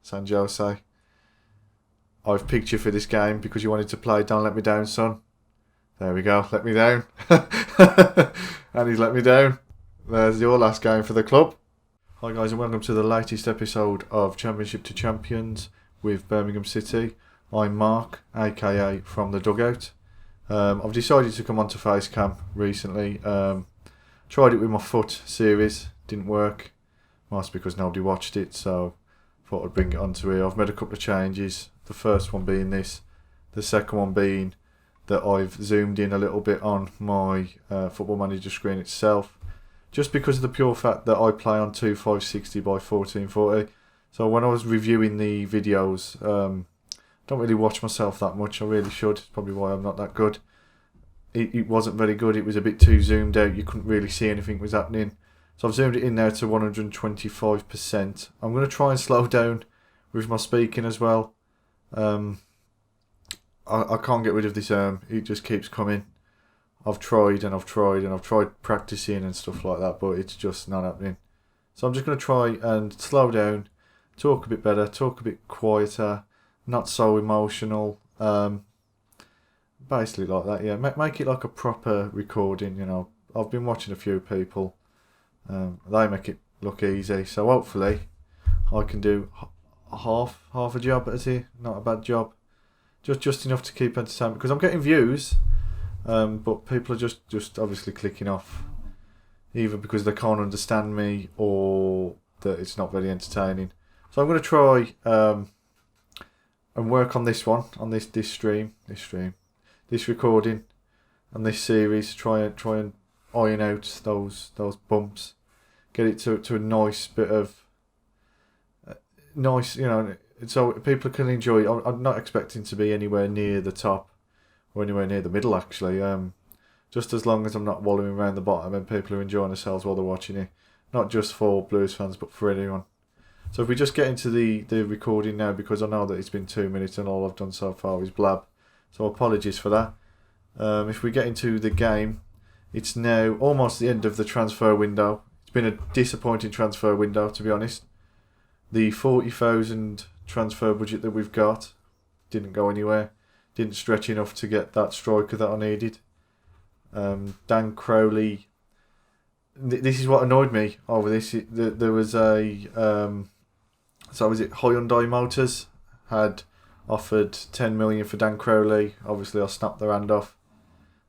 San Jose. I've picked you for this game because you wanted to play Don't Let Me Down, son. There we go, let me down. And he's let me down. There's your last game for the club. Hi guys, and welcome to the latest episode of Championship to Champions with Birmingham City. I'm Mark, aka from the Dugout. I've decided to come onto Facecam recently. Tried it with my foot series, didn't work. Mostly because nobody watched it, so thought I'd bring it onto here. I've made a couple of changes. The first one being this, the second one being that I've zoomed in a little bit on my Football Manager screen itself, just because of the pure fact that I play on 2560 by 1440. So when I was reviewing the videos, don't really watch myself that much. I really should. It's probably why I'm not that good. It wasn't very good. It was a bit too zoomed out. You couldn't really see anything was happening. So I've zoomed it in now to 125%. I'm going to try and slow down with my speaking as well. I can't get rid of this it just keeps coming. I've tried and I've tried practicing and stuff like that, but it's just not happening. So I'm just going to try and slow down, talk a bit better, talk a bit quieter, not so emotional. Basically like that, yeah. Make it like a proper recording, you know. I've been watching a few people. They make it look easy, so hopefully I can do half a job at it. Not a bad job. Just enough to keep entertainment, because I'm getting views, but people are just obviously clicking off, either because they can't understand me or that it's not very entertaining. So I'm going to try and work on this one, on this recording, and this series. Try and iron out those bumps, get it to a nice bit of nice, you know, so people can enjoy it. I'm not expecting to be anywhere near the top or anywhere near the middle, actually. Just as long as I'm not wallowing around the bottom and people are enjoying themselves while they're watching it, not just for Blues fans but for anyone. So if we just get into the recording now, because I know that it's been 2 minutes and all I've done so far is blab, so apologies for that. If we get into the game, it's now almost the end of the transfer window. It's been a disappointing transfer window, to be honest. The 40,000 transfer budget that we've got didn't go anywhere. Didn't stretch enough to get that striker that I needed. Dan Crowley. This is what annoyed me over this. There was a... so was it Hyundai Motors had offered 10 million for Dan Crowley. Obviously I snapped their hand off.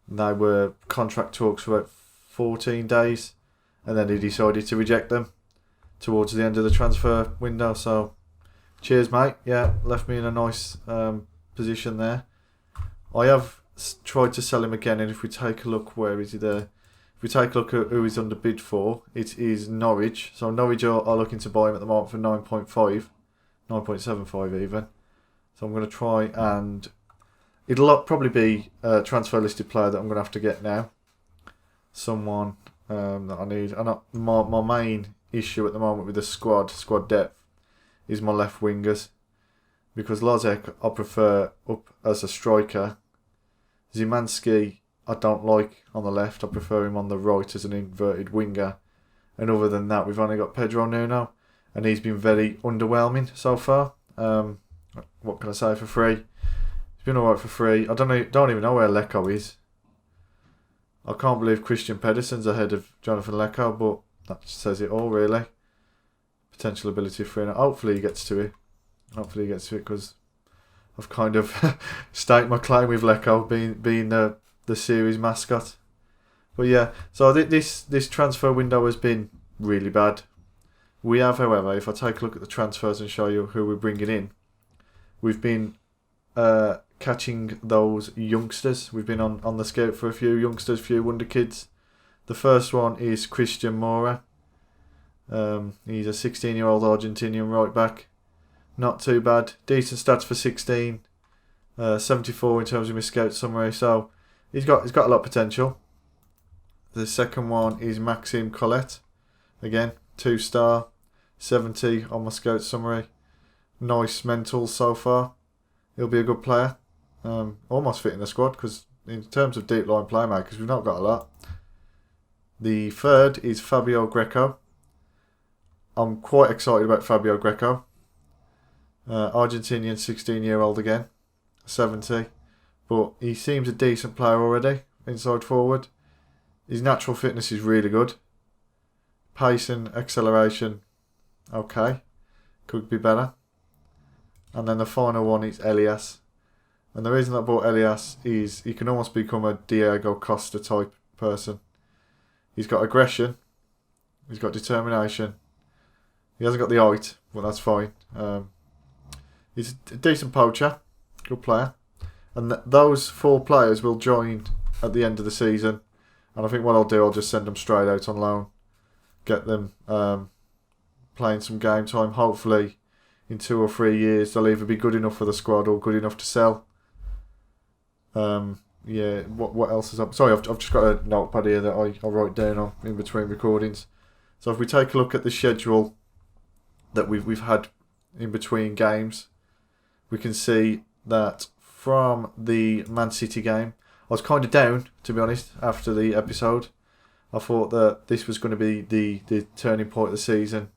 They were contract talks for about 14 days, and then he decided to reject them towards the end of the transfer window. So cheers, mate. Yeah, left me in a nice position there. I have tried to sell him again, and if we take a look, where is he there? If we take a look at who he's under bid for, it is Norwich. So Norwich are looking to buy him at the moment for 9.5, 9.75 even. So I'm going to try and... It'll probably be a transfer listed player that I'm going to have to get now. Someone that I need. And my main issue at the moment with the squad depth, is my left wingers. Because Lozek I prefer up as a striker. Zimanski I don't like on the left. I prefer him on the right as an inverted winger. And other than that, we've only got Pedro Nuno. And he's been very underwhelming so far. What can I say for free? He's been alright for free. I don't even know where Lecco is. I can't believe Christian Pedersen's ahead of Jonathan Lecco, but that says it all, really. Potential ability for him. Hopefully he gets to it. Because I've kind of staked my claim with Lecco being the series mascot. But yeah, so this transfer window has been really bad. We have, however, if I take a look at the transfers and show you who we're bringing in, we've been catching those youngsters. We've been on the scout for a few youngsters, few wonder kids. The first one is Christian Mora. He's a 16-year-old Argentinian right back. Not too bad. Decent stats for 16. 74 in terms of my scout summary. So he's got a lot of potential. The second one is Maxime Collet. Again, 2-star. 70 on my scout summary. Nice mental so far. He'll be a good player. Almost fit in the squad, because in terms of deep line playmakers, we've not got a lot. The third is Fabio Greco. I'm quite excited about Fabio Greco. Argentinian 16-year-old again, 70. But he seems a decent player already, inside forward. His natural fitness is really good. Pace and acceleration, okay. Could be better. And then the final one is Elias. And the reason I bought Elias is he can almost become a Diego Costa type person. He's got aggression. He's got determination. He hasn't got the height, but that's fine. He's a decent poacher. Good player. And those 4 players will join at the end of the season. And I think what I'll do, I'll just send them straight out on loan. Get them playing some game time. Hopefully, in 2 or 3 years, they'll either be good enough for the squad or good enough to sell. Yeah, what else is up? Sorry, I've just got a notepad here that I write down on in between recordings. So if we take a look at the schedule that we've had in between games, we can see that from the Man City game, I was kind of down, to be honest, after the episode. I thought that this was going to be the turning point of the season.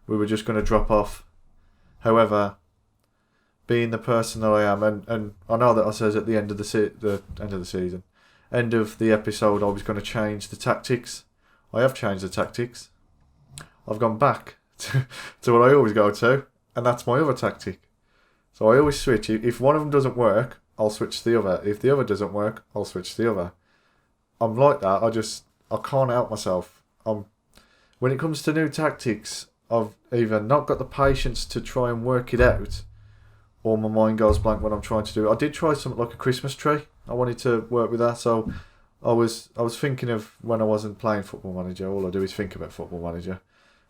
We were just going to drop off. However, being the person that I am, and I know that I said at the end of end of the episode, I was going to change the tactics. I have changed the tactics. I've gone back to what I always go to, and that's my other tactic. So I always switch. If one of them doesn't work, I'll switch to the other. If the other doesn't work, I'll switch to the other. I'm like that. I can't help myself. When it comes to new tactics, I've either not got the patience to try and work it out, or my mind goes blank when I'm trying to do it. I did try something like a Christmas tree. I wanted to work with that, so I was thinking of when I wasn't playing Football Manager. All I do is think about Football Manager,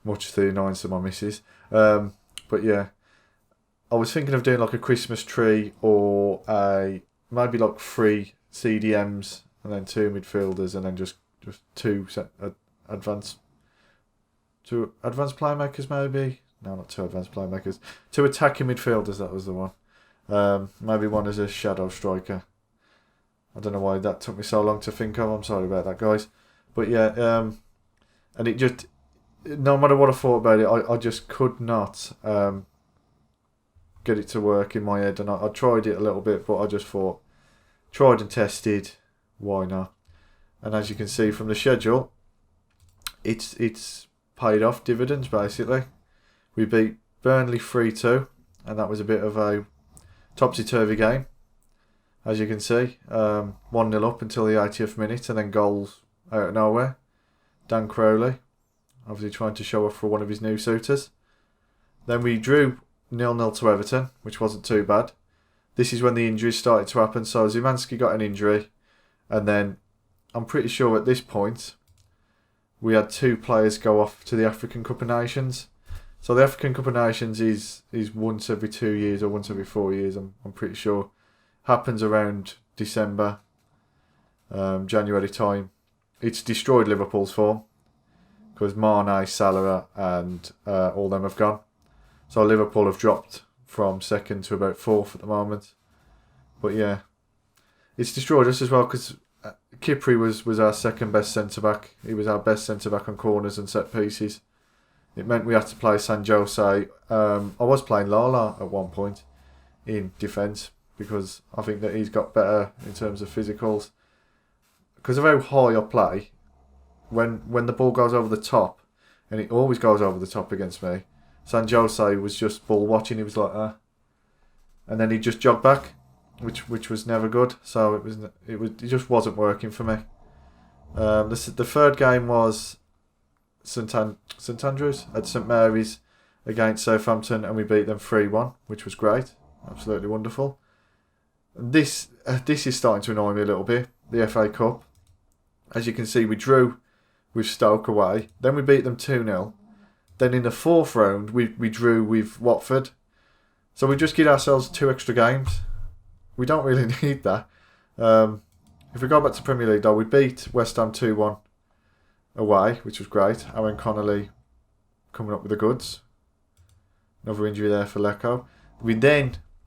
much to the annoyance of my missus. But yeah, I was thinking of doing like a Christmas tree or maybe like 3 CDMs and then 2 midfielders and then just 2 advanced playmakers maybe. No, not 2 advanced playmakers. 2 attacking midfielders, that was the one. Maybe one as a shadow striker. I don't know why that took me so long to think of. I'm sorry about that, guys. But yeah, and it just, no matter what I thought about it, I just could not get it to work in my head. And I tried it a little bit, but I just thought, tried and tested, why not? And as you can see from the schedule, it's paid off dividends, basically. We beat Burnley 3-2, and that was a bit of a topsy-turvy game, as you can see. 1-0 up until the 80th minute, and then goals out of nowhere. Dan Crowley, obviously trying to show off for one of his new suitors. Then we drew 0-0 to Everton, which wasn't too bad. This is when the injuries started to happen, so Szymanski got an injury, and then I'm pretty sure at this point we had 2 players go off to the African Cup of Nations. So the African Cup of Nations is once every 2 years or once every 4 years, I'm pretty sure. Happens around December, January time. It's destroyed Liverpool's form because Mane, Salah and all them have gone. So Liverpool have dropped from 2nd to about 4th at the moment. But yeah, it's destroyed us as well because Kipri was our second best centre-back. He was our best centre-back on corners and set pieces. It meant we had to play San Jose. I was playing Lala at one point in defence because I think that he's got better in terms of physicals. Because of how high I play, when the ball goes over the top, and it always goes over the top against me, San Jose was just ball watching. He was like, and then he just jogged back, which was never good. So it just wasn't working for me. The third game was St Andrews at St Mary's against Southampton, and we beat them 3-1, which was great, absolutely wonderful. This is starting to annoy me a little bit. The FA Cup, as you can see, we drew with Stoke away, then we beat them 2-0. Then in the 4th round, we drew with Watford. So we just give ourselves 2 extra games. We don't really need that. If we go back to Premier League, though, we beat West Ham 2-1 away, which was great. Aaron Connolly coming up with the goods. Another injury there for Lecco.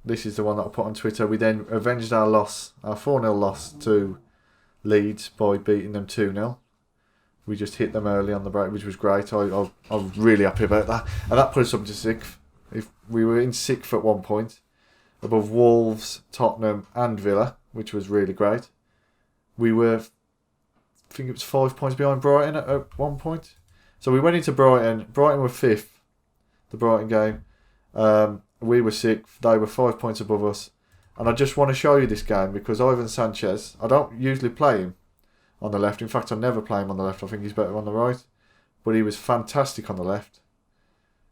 This is the one that I put on Twitter, we then avenged our 4-0 loss to Leeds by beating them 2-0. We just hit them early on the break, which was great. I was really happy about that. And that put us up to 6th. If we were in 6th at one point, above Wolves, Tottenham and Villa, which was really great. We were, I think it was 5 points behind Brighton at one point. So we went into Brighton. Brighton were 5th, the Brighton game. We were 6th. They were 5 points above us. And I just want to show you this game because Ivan Sanchez, I don't usually play him on the left. In fact, I never play him on the left. I think he's better on the right. But he was fantastic on the left.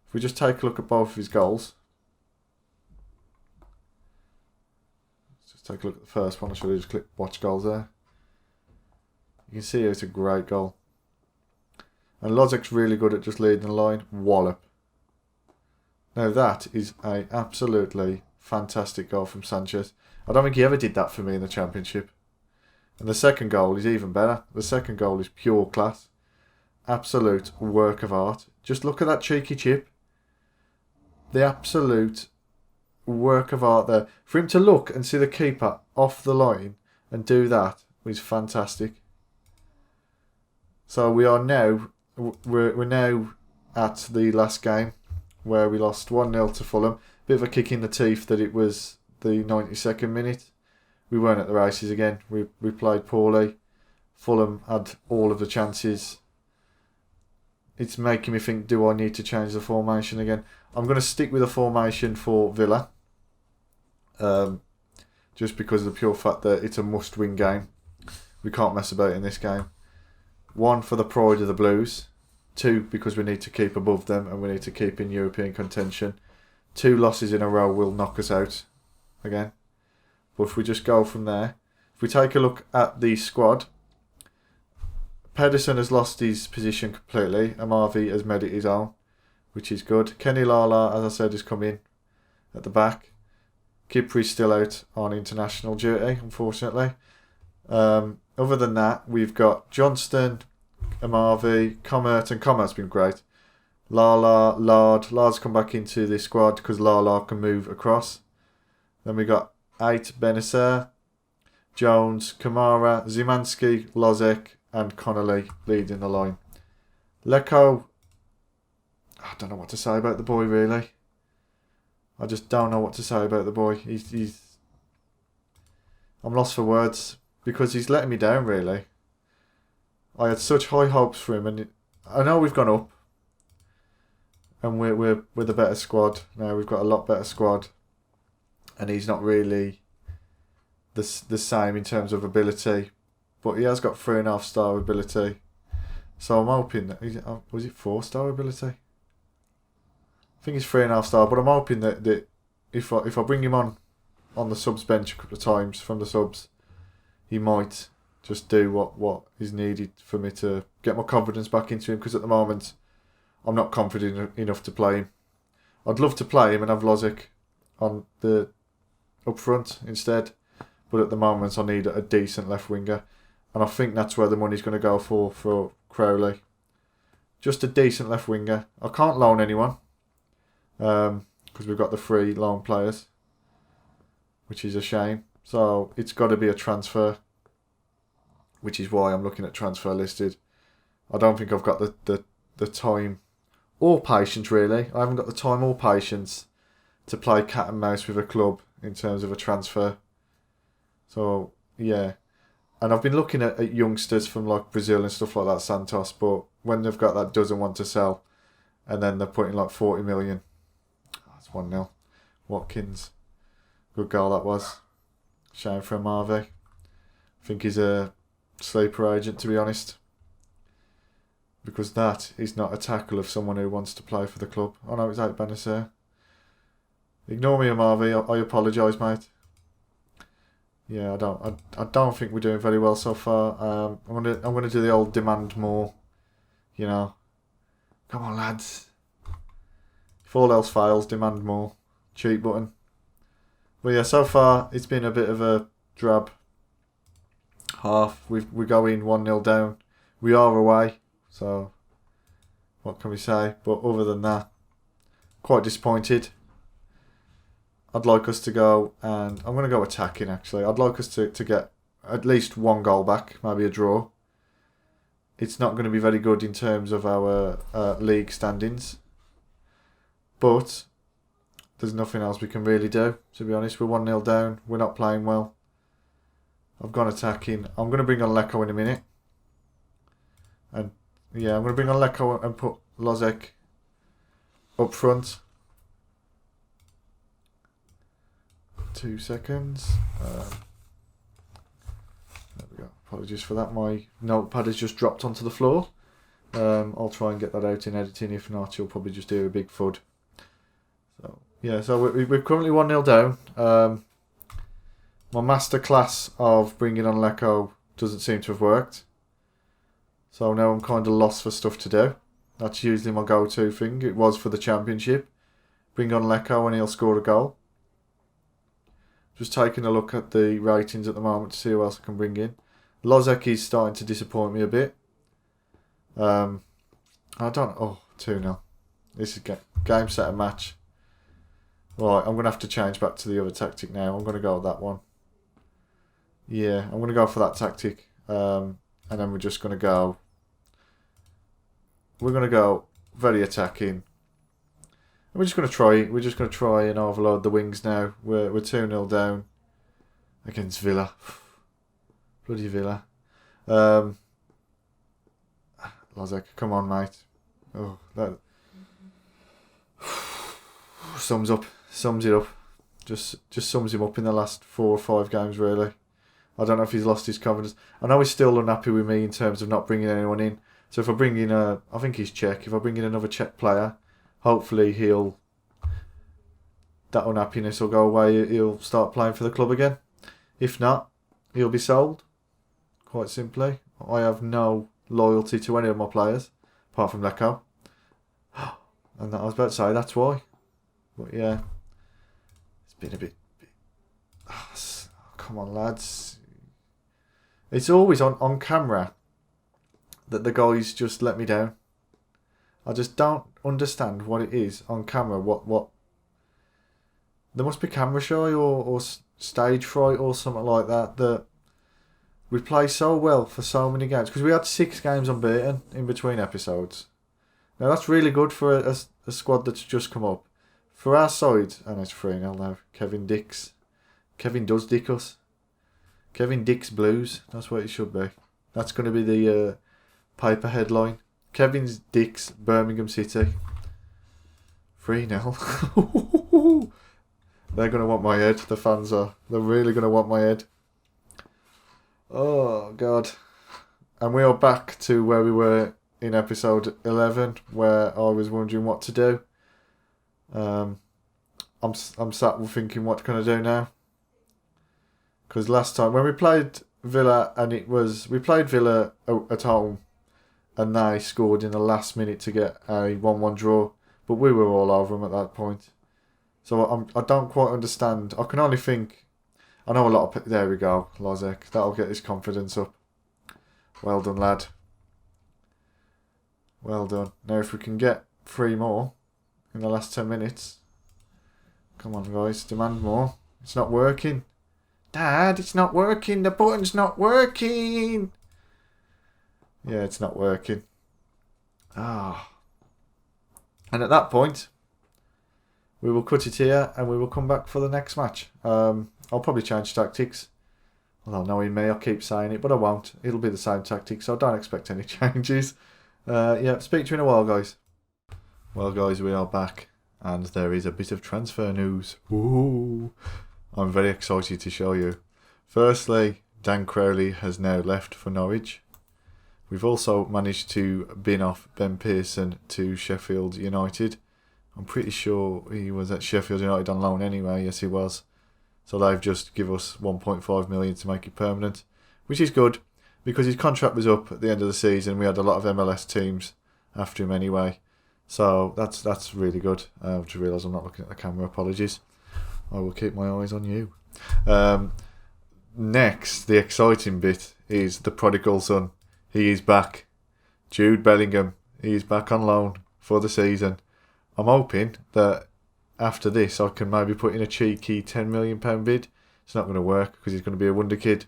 If we just take a look at both of his goals. Let's just take a look at the first one. I should have just clicked watch goals there. You can see it's a great goal. And Lozek's really good at just leading the line. Wallop. Now that is a absolutely fantastic goal from Sanchez. I don't think he ever did that for me in the Championship. And the second goal is even better. The second goal is pure class. Absolute work of art. Just look at that cheeky chip. The absolute work of art there. For him to look and see the keeper off the line and do that was fantastic. So we are now, we're now at the last game where we lost 1-0 to Fulham. Bit of a kick in the teeth that it was the 92nd minute. We weren't at the races again. We played poorly. Fulham had all of the chances. It's making me think, do I need to change the formation again? I'm going to stick with the formation for Villa. Just because of the pure fact that it's a must-win game. We can't mess about in this game. 1, for the pride of the Blues. 2, because we need to keep above them and we need to keep in European contention. 2 losses in a row will knock us out again. But if we just go from there, if we take a look at the squad, Pedersen has lost his position completely. Amavi has made it his own, which is good. Kenny Lala, as I said, has come in at the back. Kipri's still out on international duty, unfortunately. Other than that, we've got Johnston, Amavi, Comert, and Comert's been great. Lala, Lard's come back into the squad because Lala can move across. Then we got 8, Benacer, Jones, Kamara, Zimanski, Lozek, and Connolly leading the line. Leko, I don't know what to say about the boy, really. I just don't know what to say about the boy. He's I'm lost for words because he's letting me down, really. I had such high hopes for him, and I know we've gone up, and we're the better squad now. We've got a lot better squad, and he's not really the same in terms of ability, but he has got 3.5 star ability. So I'm hoping that was it 4-star ability? I think it's 3.5 star, but I'm hoping that if I bring him on the subs bench a couple of times from the subs, he might just do what is needed for me to get my confidence back into him, because at the moment I'm not confident enough to play him. I'd love to play him and have Lozek on the up front instead, but at the moment I need a decent left winger, and I think that's where the money's going to go for Crowley. Just a decent left winger. I can't loan anyone because we've got the free loan players, which is a shame. So it's got to be a transfer, which is why I'm looking at transfer listed. I don't think I've got the time or patience, really. I haven't got the time or patience to play cat and mouse with a club in terms of a transfer. So, yeah. And I've been looking at youngsters from like Brazil and stuff like that, Santos, but when they've got that doesn't want to sell, and then they're putting like 40 million. That's 1-0. Watkins. Good goal that was. Shame for Marvey. I think he's a sleeper agent, to be honest, because that is not a tackle of someone who wants to play for the club. Oh no, it's out Benacer. Ignore me, Marvey. I apologise, mate. Yeah, I don't think we're doing very well so far. I'm gonna do the old demand more. You know, come on, lads. If all else fails, demand more. Cheat button. But yeah, so far it's been a bit of a drab half. We go in 1-0 down. We are away, so what can we say? But other than that, quite disappointed. I'd like us to go, and I'm going to go attacking actually. I'd like us to get at least 1 goal back, maybe a draw. It's not going to be very good in terms of our league standings, but there's nothing else we can really do, to be honest. We're 1-0 down. We're not playing well. I've gone attacking. I'm going to bring on Lecco in a minute. And yeah, I'm going to bring on Lecco and put Lozek up front. 2 seconds. There we go. Apologies for that. My notepad has just dropped onto the floor. I'll try and get that out in editing. If not, you'll probably just hear a big thud. So yeah, so we're currently 1-0 down. My masterclass of bringing on Lecco doesn't seem to have worked. So now I'm kind of lost for stuff to do. That's usually my go-to thing. It was for the championship. Bring on Lecco and he'll score a goal. Just taking a look at the ratings at the moment to see who else I can bring in. Lozek is starting to disappoint me a bit. I don't... Oh, 2-0. This is game, set, and match. Right, I'm going to have to change back to the other tactic now. I'm going to go with that one. Yeah, I'm going to go for that tactic. And then we're just going to go... We're going to go very attacking. And we're just going to try. We're just going to try and overload the wings now. We're 2-0 down against Villa. Bloody Villa. Lozek, come on, mate. Oh, that sums it up. Just sums him up in the last 4 or 5 games, really. I don't know if he's lost his confidence. I know he's still unhappy with me in terms of not bringing anyone in. So if I bring in I think he's Czech. If I bring in another Czech player, hopefully that unhappiness will go away. He'll start playing for the club again. If not, he'll be sold. Quite simply. I have no loyalty to any of my players, apart from Lecco. And I was about to say, that's why. But yeah, it's been a bit come on, lads. It's always on camera that the guys just let me down. I just don't understand what it is on camera. What there must be camera shy or stage fright or something like that. That we play so well for so many games because we had 6 games unbeaten in between episodes. Now that's really good for a squad that's just come up. For our side, and it's 3-0 now. Kevin does dick us. Kevin Dicks Blues. That's what it should be. That's going to be the paper headline. Kevin's Dicks Birmingham City. 3-0. They're going to want my head. The fans are. They're really going to want my head. Oh, God. And we are back to where we were in episode 11, where I was wondering what to do. I'm sat thinking, what can I do now? Because last time, when we played Villa, we played Villa at home, and they scored in the last minute to get a 1-1 draw, but we were all over them at that point. So I don't quite understand. I can only think, I know a lot of... There we go, Lozek. That'll get his confidence up. Well done, lad. Well done. Now if we can get 3 more in the last 10 minutes. Come on, guys. Demand more. It's not working. Dad, it's not working. The button's not working. Yeah, it's not working. Ah. And at that point, we will cut it here and we will come back for the next match. I'll probably change tactics. Although knowing me, I'll keep saying it, but I won't. It'll be the same tactics, so I don't expect any changes. Yeah, speak to you in a while, guys. Well, guys, we are back, and there is a bit of transfer news. Ooh, I'm very excited to show you. Firstly, Dan Crowley has now left for Norwich. We've also managed to bin off Ben Pearson to Sheffield United. I'm pretty sure he was at Sheffield United on loan anyway. Yes, he was. So they've just give us 1.5 million to make it permanent, which is good because his contract was up at the end of the season. We had a lot of MLS teams after him anyway. So that's really good. I just realised I'm not looking at the camera. Apologies. I will keep my eyes on you. Next, the exciting bit is the prodigal son. He is back. Jude Bellingham. He is back on loan for the season. I'm hoping that after this I can maybe put in a cheeky £10 million bid. It's not going to work because he's going to be a wonder kid.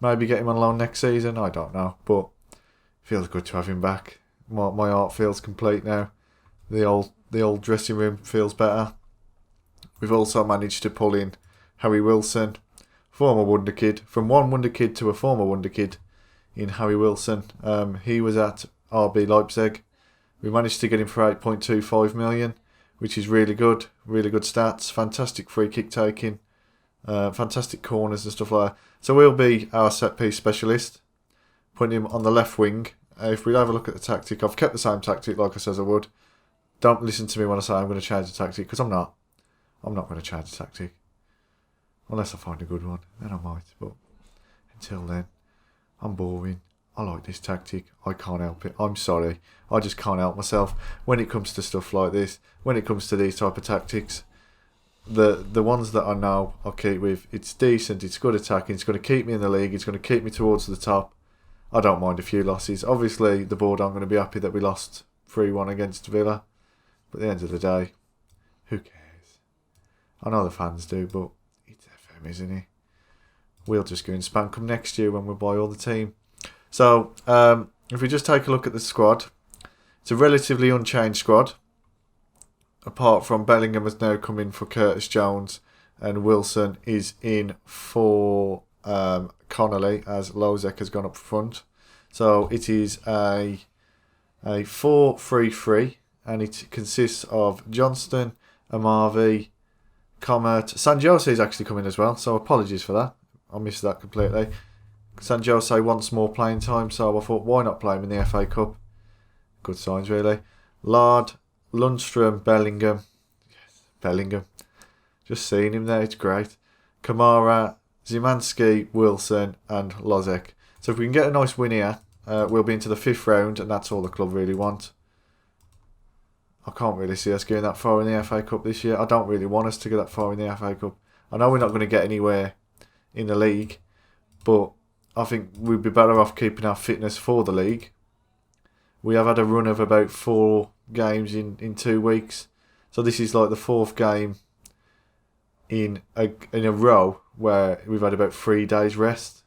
Maybe get him on loan next season. I don't know. But it feels good to have him back. My heart feels complete now. The old dressing room feels better. we've also managed to pull in Harry Wilson, former wonder kid, from one wonder kid to a former wonder kid in Harry Wilson. He was at RB Leipzig. We managed to get him for 8.25 million, which is really good stats, fantastic free kick taking, fantastic corners and stuff like that. So he'll be our set piece specialist, putting him on the left wing. If we have a look at the tactic, I've kept the same tactic like I said I would. Don't listen to me when I say I'm going to change the tactic, because I'm not. I'm not going to change the tactic. Unless I find a good one, then I might. But until then, I'm boring. I like this tactic. I can't help it. I'm sorry. I just can't help myself when it comes to stuff like this. When it comes to these type of tactics, the ones that I know I'll keep with. It's decent. It's good attacking. It's going to keep me in the league. It's going to keep me towards the top. I don't mind a few losses. Obviously, the board aren't going to be happy that we lost 3-1 against Villa. But at the end of the day, who cares? I know the fans do, but it's FM, isn't it? We'll just go and spank them next year when we buy all the team. So, if we just take a look at the squad, it's a relatively unchanged squad. Apart from Bellingham has now come in for Curtis Jones, and Wilson is in for Connolly, as Lozek has gone up front. So it is a 4-3-3, and it consists of Johnston, Amavi, Comert. San Jose is actually coming as well, so apologies for that. I missed that completely. San Jose wants more playing time, so I thought, why not play him in the FA Cup? Good signs, really. Lard, Lundstrom, Bellingham. Yes, Bellingham. Just seeing him there, it's great. Kamara, Zimanski, Wilson, and Lozek. So if we can get a nice win here, we'll be into the 5th round, and that's all the club really want. I can't really see us going that far in the FA Cup this year. I don't really want us to go that far in the FA Cup. I know we're not going to get anywhere in the league, but I think we'd be better off keeping our fitness for the league. We have had a run of about 4 games in 2 weeks. So this is like the 4th game in a row where we've had about 3 days rest.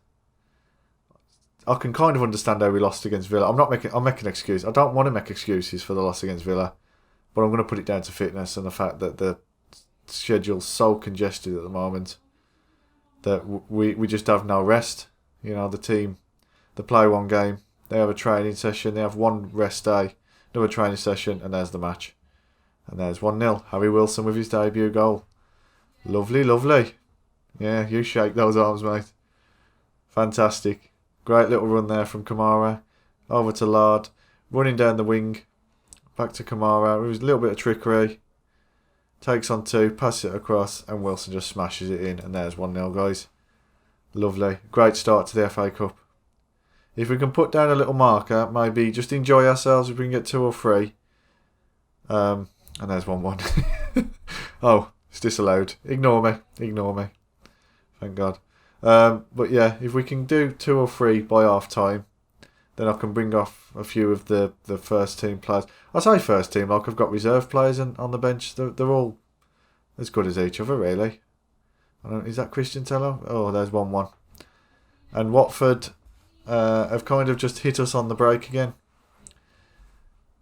I can kind of understand how we lost against Villa. I'm making excuses. I don't want to make excuses for the loss against Villa, but I'm going to put it down to fitness and the fact that the schedule's so congested at the moment that we just have no rest. You know, the team, they play one game, they have a training session, they have one rest day, another training session, and there's the match. And there's 1-0. Harry Wilson with his debut goal. Lovely, lovely. Yeah, you shake those arms, mate. Fantastic. Great little run there from Kamara. Over to Lard. Running down the wing. Back to Kamara. It was a little bit of trickery. Takes on 2, passes it across, and Wilson just smashes it in. And there's 1-0, guys. Lovely. Great start to the FA Cup. If we can put down a little marker, maybe just enjoy ourselves if we can get 2 or 3. And there's 1-1. Oh, it's disallowed. Ignore me. Thank God. But yeah, if we can do 2 or 3 by half time, then I can bring off a few of the first team players. I say first team, like I've got reserve players on the bench. They're all as good as each other, really. Is that Christian Tello? Oh, there's 1-1. And Watford have kind of just hit us on the break again.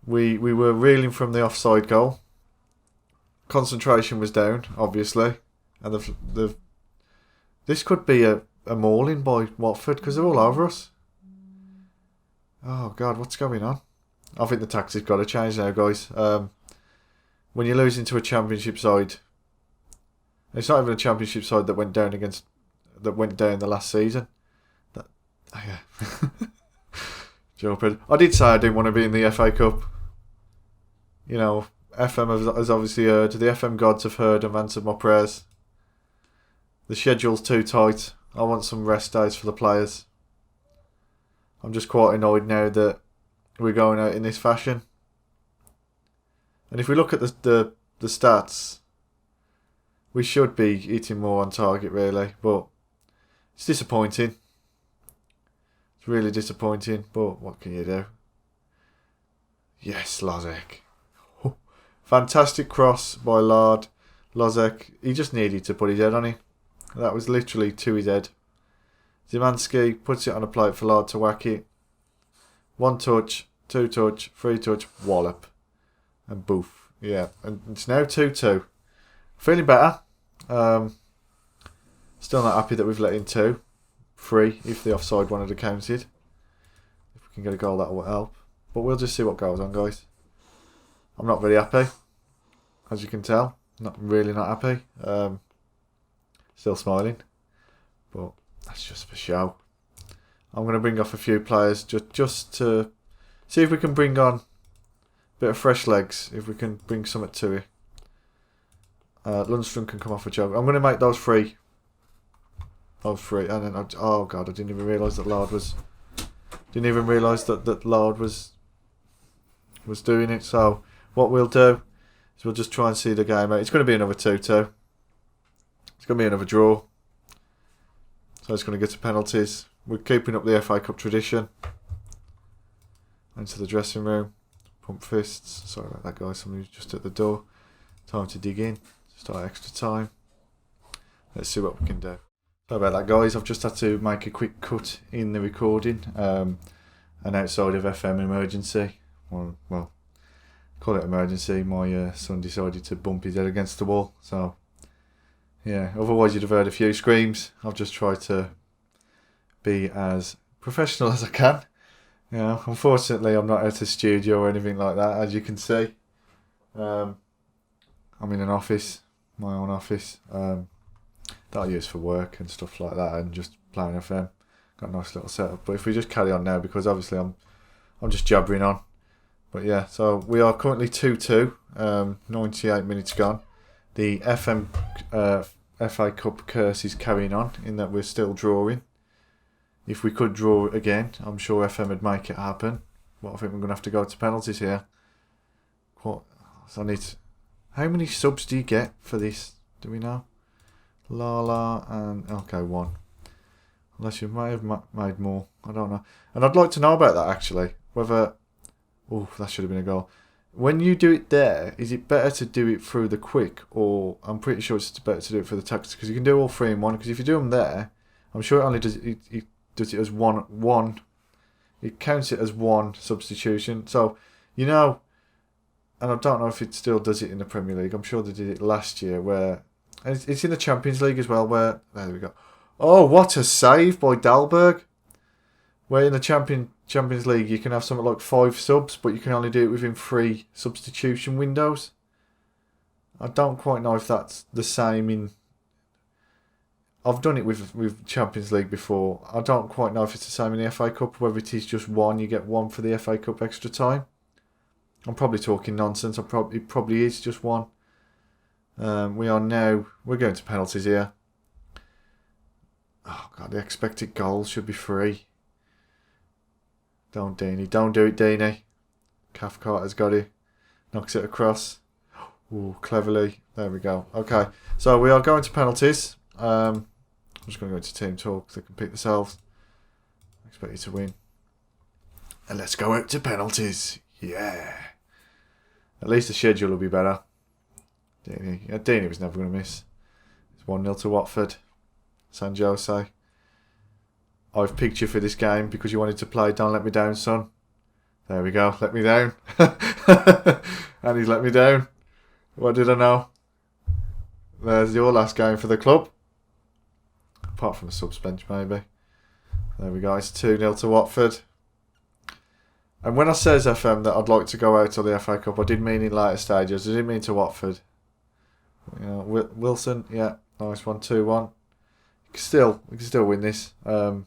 We were reeling from the offside goal. Concentration was down, obviously. And this could be a mauling by Watford because they're all over us. Oh, God, what's going on? I think the tactic's got to change now, guys. When you're losing to a championship side, it's not even a championship side that went down the last season. Yeah. Joking. I did say I didn't want to be in the FA Cup. You know, FM has obviously heard. The FM gods have heard and answered my prayers. The schedule's too tight. I want some rest days for the players. I'm just quite annoyed now that we're going out in this fashion. And if we look at the stats, we should be hitting more on target, really. But it's disappointing. It's really disappointing. But what can you do? Yes, Lozek. Fantastic cross by Lard. Lozek, he just needed to put his head on it. That was literally to his head. Zimanski puts it on a plate for Lard to whack it. 1 touch, 2 touch, 3 touch, wallop. And boof. Yeah, and it's now 2-2. Feeling better. Still not happy that we've let in 2. 3 if the offside one had counted. If we can get a goal, that will help. But we'll just see what goes on, guys. I'm not very happy, as you can tell. Not happy. Still smiling, but that's just for show. I'm going to bring off a few players just to see if we can bring on a bit of fresh legs. If we can bring something to it. Lundstrom can come off a job. I'm going to make those 3. Those 3, and then oh god, I didn't even realise that Lard was. Didn't even realise that Lard was doing it. So what we'll do is we'll just try and see the game out. It's going to be another 2-2. It's going to be another draw. So it's going to get to penalties. We're keeping up the FA Cup tradition. Into the dressing room. Pump fists. Sorry about that, guys. Somebody's just at the door. Time to dig in. Start extra time. Let's see what we can do. Sorry about that, guys. I've just had to make a quick cut in the recording. And outside of FM emergency. Well, call it emergency. My son decided to bump his head against the wall. So, yeah. Otherwise, you'd have heard a few screams. I've just tried to be as professional as I can. You know, unfortunately, I'm not at a studio or anything like that, as you can see. I'm in an office, my own office, that I use for work and stuff like that, and just playing FM. Got a nice little setup. But if we just carry on now, because obviously I'm just jabbering on. But yeah, so we are currently 2-2, 98 minutes gone. The FA Cup curse is carrying on in that we're still drawing. If we could draw again, I'm sure FM would make it happen. But I think we're going to have to go to penalties here. What? So I need to, how many subs do you get for this? Do we know? Lala and... Okay, 1. Unless you may have made more. I don't know. And I'd like to know about that, actually. Whether... Oh, that should have been a goal. When you do it there, is it better to do it through the quick? Or I'm pretty sure it's better to do it for the tactics. Because you can do all 3 in 1. Because if you do them there, I'm sure it only does... It does it as one. It counts it as 1 substitution. So, you know... And I don't know if it still does it in the Premier League. I'm sure they did it last year where... And it's in the Champions League as well where... There we go. Oh, what a save by Dalberg. Where in the Champions League you can have something like 5 subs, but you can only do it within 3 substitution windows. I don't quite know if that's the same in... I've done it with Champions League before. I don't quite know if it's the same in the FA Cup, whether it is just 1, you get 1 for the FA Cup extra time. I'm probably talking nonsense. It probably is just 1. We're going to penalties here. Oh god, the expected goals should be 3. Don't Deeney, don't do it, Deeney. Cathcart has got it. Knocks it across. Ooh, cleverly. There we go. Okay, so we are going to penalties. I'm just going to go into team talk so they can pick themselves. I expect you to win. And let's go out to penalties. Yeah. At least the schedule will be better. Deeney was never going to miss. It's 1-0 to Watford. San Jose. I've picked you for this game because you wanted to play Don't Let Me Down, son. There we go. Let me down. And he's let me down. What did I know? There's your last game for the club. Apart from the subs bench, maybe. There we go. It's 2-0 to Watford. And when I says FM that I'd like to go out to the FA Cup, I did mean in later stages. I didn't mean to Watford. You know, Wilson, yeah, nice one, 2-1. We can still win this. I'm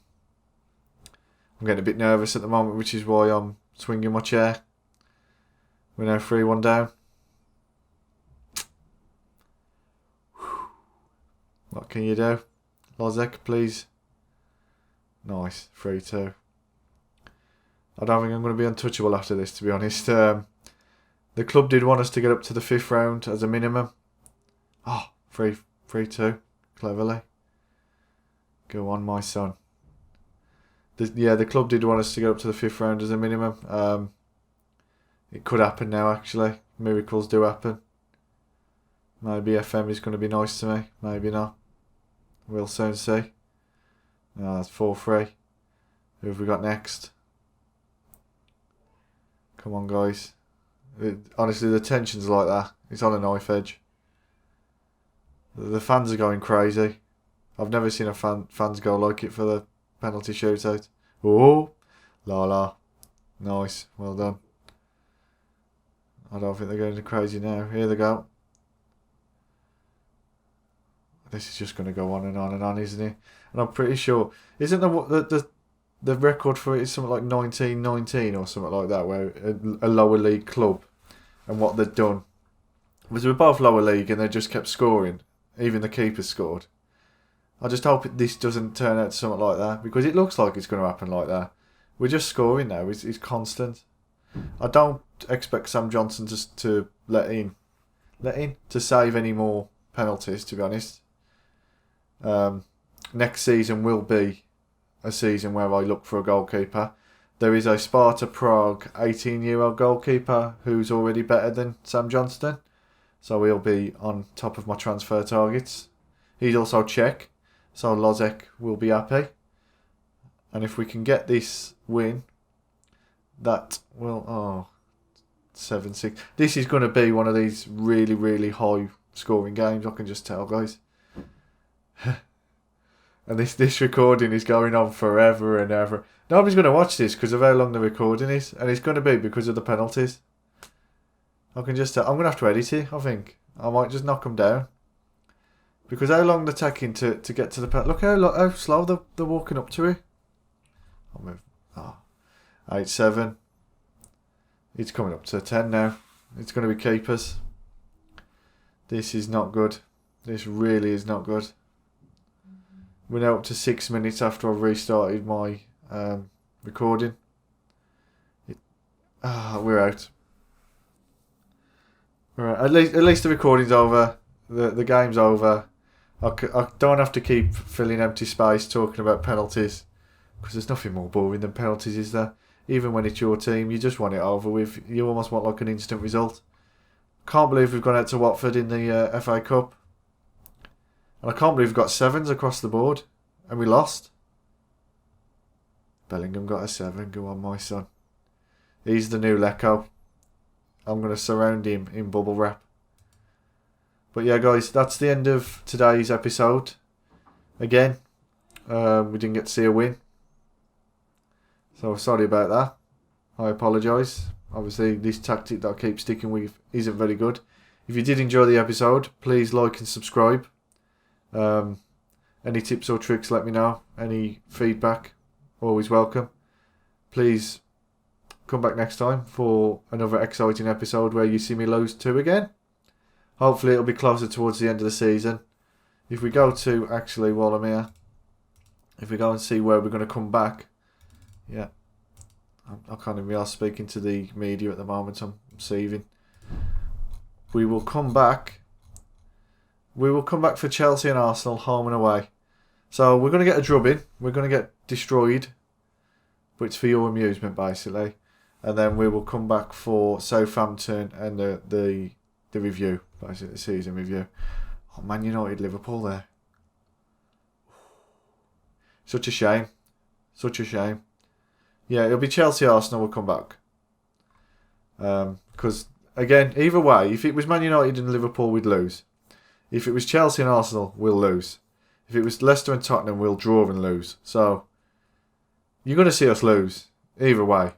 getting a bit nervous at the moment, which is why I'm swinging my chair. We're now 3-1 down. What can you do? Lozek, please. Nice, 3-2. I don't think I'm going to be untouchable after this, to be honest. The club did want us to get up to the 5th round as a minimum. Oh, 3-2. Cleverly. Go on, my son. The club did want us to get up to the 5th round as a minimum. It could happen now, actually. Miracles do happen. Maybe FM is going to be nice to me. Maybe not. We'll soon see. No, that's 4-3. Who have we got next? Come on, guys. Honestly, the tension's like that. It's on a knife edge. The fans are going crazy. I've never seen fans go like it for the penalty shootout. Oh, la. Nice, well done. I don't think they're going crazy now. Here they go. This is just going to go on and on and on, isn't it? And I'm pretty sure, isn't the record for it is something like 1919 or something like that, where a lower league club, and what they'd done was we're both lower league and they just kept scoring. Even the keeper scored. I just hope this doesn't turn out to something like that, because it looks like it's going to happen like that. We're just scoring now. It's constant. I don't expect Sam Johnson to let in to save any more penalties, to be honest. Next season will be a season where I look for a goalkeeper. There is a Sparta Prague 18-year-old goalkeeper who's already better than Sam Johnston, so he'll be on top of my transfer targets. He's also Czech, so Lozek will be happy. And if we can get this win, that will 7-6. This is going to be one of these really, really high scoring games. I can just tell, guys. And this recording is going on forever and ever. Nobody's going to watch this because of how long the recording is, and it's going to be because of the penalties. I can just tell. I'm going to have to edit it, I think. I might just knock them down. Because how long they're taking to get to the penalty. Look how slow they're walking up to it. 8-7. It's coming up to 10 now. It's going to be keepers. This is not good. This really is not good. We're now up to 6 minutes after I've restarted my recording. We're out. At least the recording's over. The game's over. I don't have to keep filling empty space talking about penalties, because there's nothing more boring than penalties, is there? Even when it's your team, you just want it over with. You almost want like an instant result. Can't believe we've gone out to Watford in the FA Cup. And I can't believe we've got 7s across the board. And we lost. Bellingham got a 7. Go on, my son. He's the new Lecco. I'm going to surround him in bubble wrap. But yeah, guys, that's the end of today's episode. Again, we didn't get to see a win. So sorry about that. I apologise. Obviously, this tactic that I keep sticking with isn't very good. If you did enjoy the episode, please like and subscribe. Any tips or tricks, let me know. Any feedback, always welcome. Please come back next time for another exciting episode where you see me lose 2 again. Hopefully it'll be closer towards the end of the season. If we go to, actually, while I'm here, if we go and see where we're going to come back, yeah, I can't even be speaking to the media at the moment. I'm seething. We will come back. We will come back for Chelsea and Arsenal, home and away. So we're going to get a drubbing. We're going to get destroyed. But it's for your amusement, basically. And then we will come back for Southampton and the review, basically the season review. Oh, Man United, Liverpool there. Such a shame. Such a shame. Yeah, it'll be Chelsea, Arsenal will come back. Because, again, either way, if it was Man United and Liverpool, we'd lose. If it was Chelsea and Arsenal, we'll lose. If it was Leicester and Tottenham, we'll draw and lose. So, you're going to see us lose. Either way.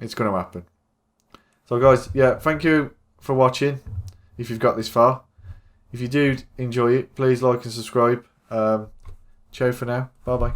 It's going to happen. So, guys, yeah, thank you for watching, if you've got this far. If you do enjoy it, please like and subscribe. Ciao for now. Bye-bye.